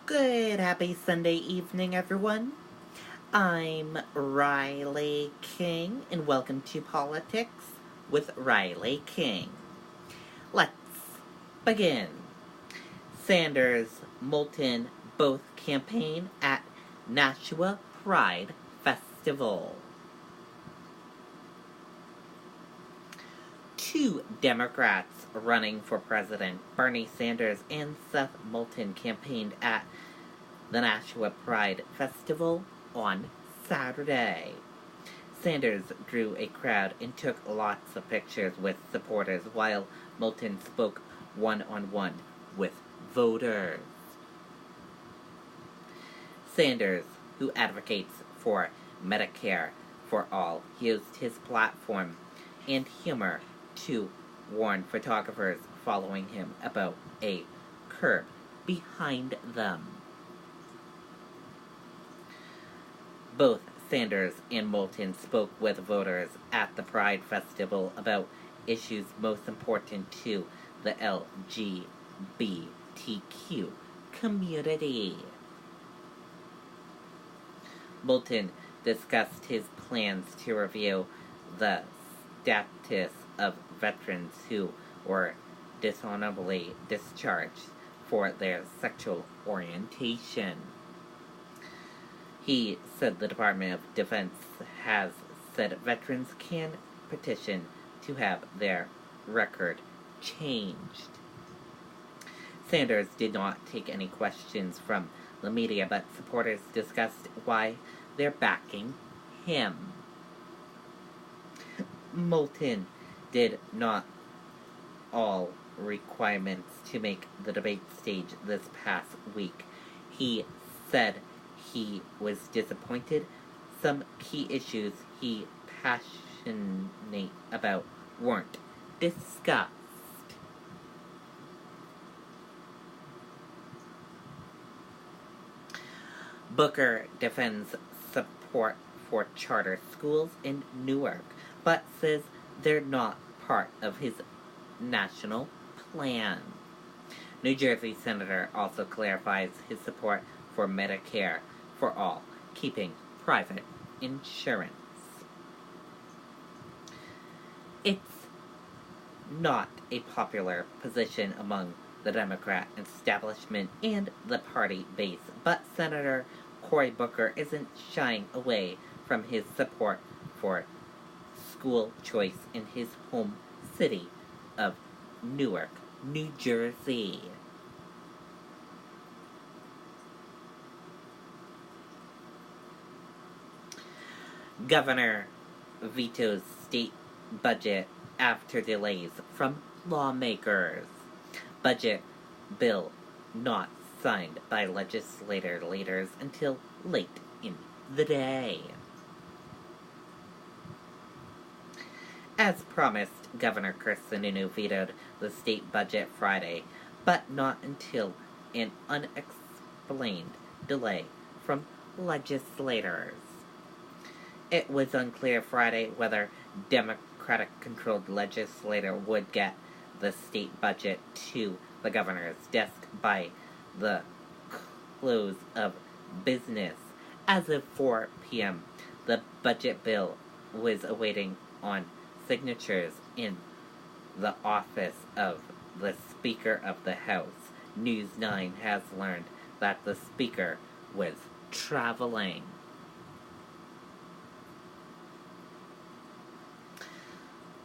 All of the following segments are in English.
Good, happy Sunday evening, everyone. I'm Riley King, and welcome to Politics with Riley King. Let's begin. Sanders, Moulton both campaign at Nashua Pride Festival. Two Democrats running for president, Bernie Sanders and Seth Moulton, campaigned at the Nashua Pride Festival on Saturday. Sanders drew a crowd and took lots of pictures with supporters, while Moulton spoke one-on-one with voters. Sanders, who advocates for Medicare for all, used his platform and humor to warn photographers following him about a curb behind them. Both Sanders and Moulton spoke with voters at the Pride Festival about issues most important to the LGBTQ community. Moulton discussed his plans to review the status of veterans who were dishonorably discharged for their sexual orientation. He said the Department of Defense has said veterans can petition to have their record changed. Sanders did not take any questions from the media, but supporters discussed why they're backing him. Moulton did not all requirements to make the debate stage this past week. He said he was disappointed some key issues he passionate about weren't discussed. Booker defends support for charter schools in Newark, but says they're not part of his national plan. New Jersey Senator also clarifies his support for Medicare for all, keeping private insurance. It's not a popular position among the Democrat establishment and the party base, but Senator Cory Booker isn't shying away from his support for school choice in his home city of Newark, New Jersey. Governor vetoes state budget after delays from lawmakers. Budget bill not signed by legislators until late in the day. As promised, Governor Sununu vetoed the state budget Friday, but not until an unexplained delay from legislators. It was unclear Friday whether Democratic-controlled legislator would get the state budget to the governor's desk by the close of business. As of 4 p.m., the budget bill was awaiting on signatures in the office of the Speaker of the House. News 9 has learned that the Speaker was traveling.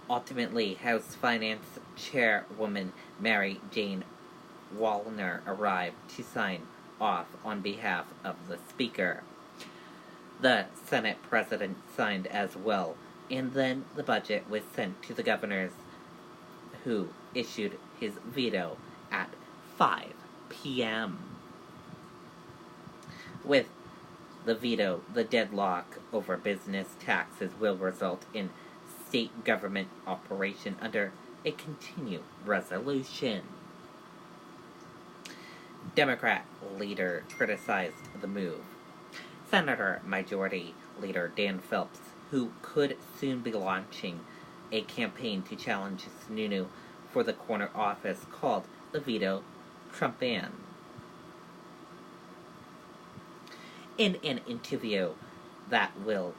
Ultimately, House Finance Chairwoman Mary Jane Wallner arrived to sign off on behalf of the Speaker. The Senate President signed as well, and then the budget was sent to the governors, who issued his veto at 5 p.m. With the veto, the deadlock over business taxes will result in state government operation under a continued resolution. Democrat leader criticized the move. Senator Majority Leader Dan Phelps, who could soon be launching a campaign to challenge Sununu for the corner office, called the veto Trumpian. In an interview that will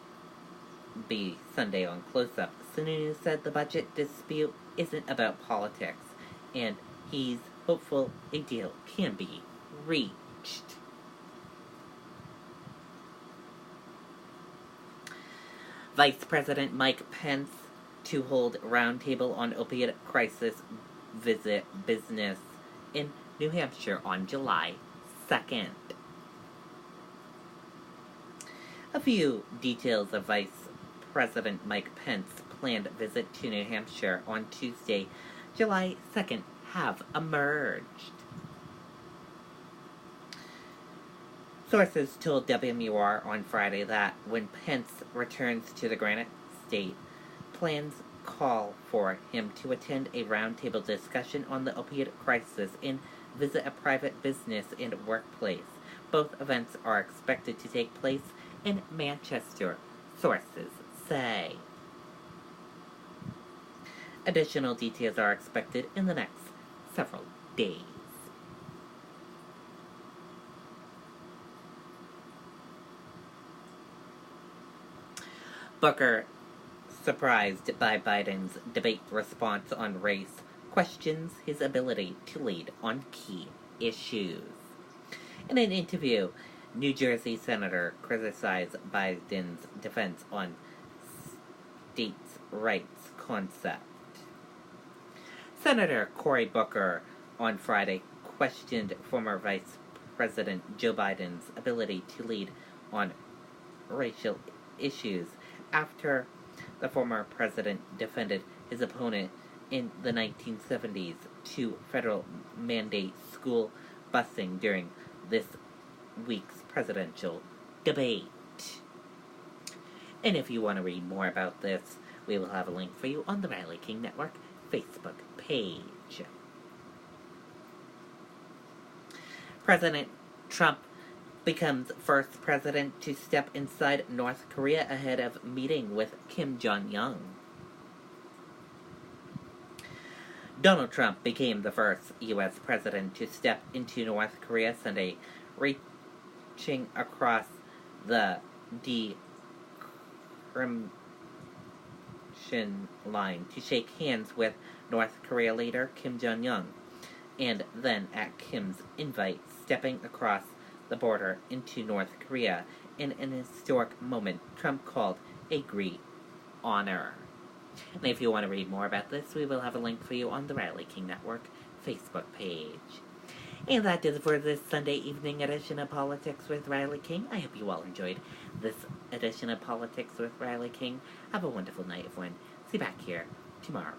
be Sunday on Close Up, Sununu said the budget dispute isn't about politics, and he's hopeful a deal can be reached. Vice President Mike Pence to hold roundtable on opiate crisis visit business in New Hampshire on July 2nd. A few details of Vice President Mike Pence's planned visit to New Hampshire on Tuesday, July 2nd, have emerged. Sources told WMUR on Friday that when Pence returns to the Granite State, plans call for him to attend a roundtable discussion on the opiate crisis and visit a private business and workplace. Both events are expected to take place in Manchester, sources say. Additional details are expected in the next several days. Booker, surprised by Biden's debate response on race, questions his ability to lead on key issues. In an interview, New Jersey Senator criticized Biden's defense on states' rights concept. Senator Cory Booker on Friday questioned former Vice President Joe Biden's ability to lead on racial issues after the former president defended his opponent in the 1970s to federal mandate school busing during this week's presidential debate. And if you want to read more about this, we will have a link for you on the Riley King Network Facebook page. President Trump becomes first president to step inside North Korea ahead of meeting with Kim Jong-un. Donald Trump became the first U.S. president to step into North Korea Sunday, reaching across the decompression line to shake hands with North Korea leader Kim Jong-un, and then at Kim's invite, stepping across the border into North Korea in an historic moment Trump called a great honor. And if you want to read more about this, we will have a link for you on the Riley King Network Facebook page. And that is for this Sunday evening edition of Politics with Riley King. I hope you all enjoyed this edition of Politics with Riley King. Have a wonderful night, everyone. See you back here tomorrow.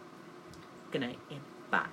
Good night and bye.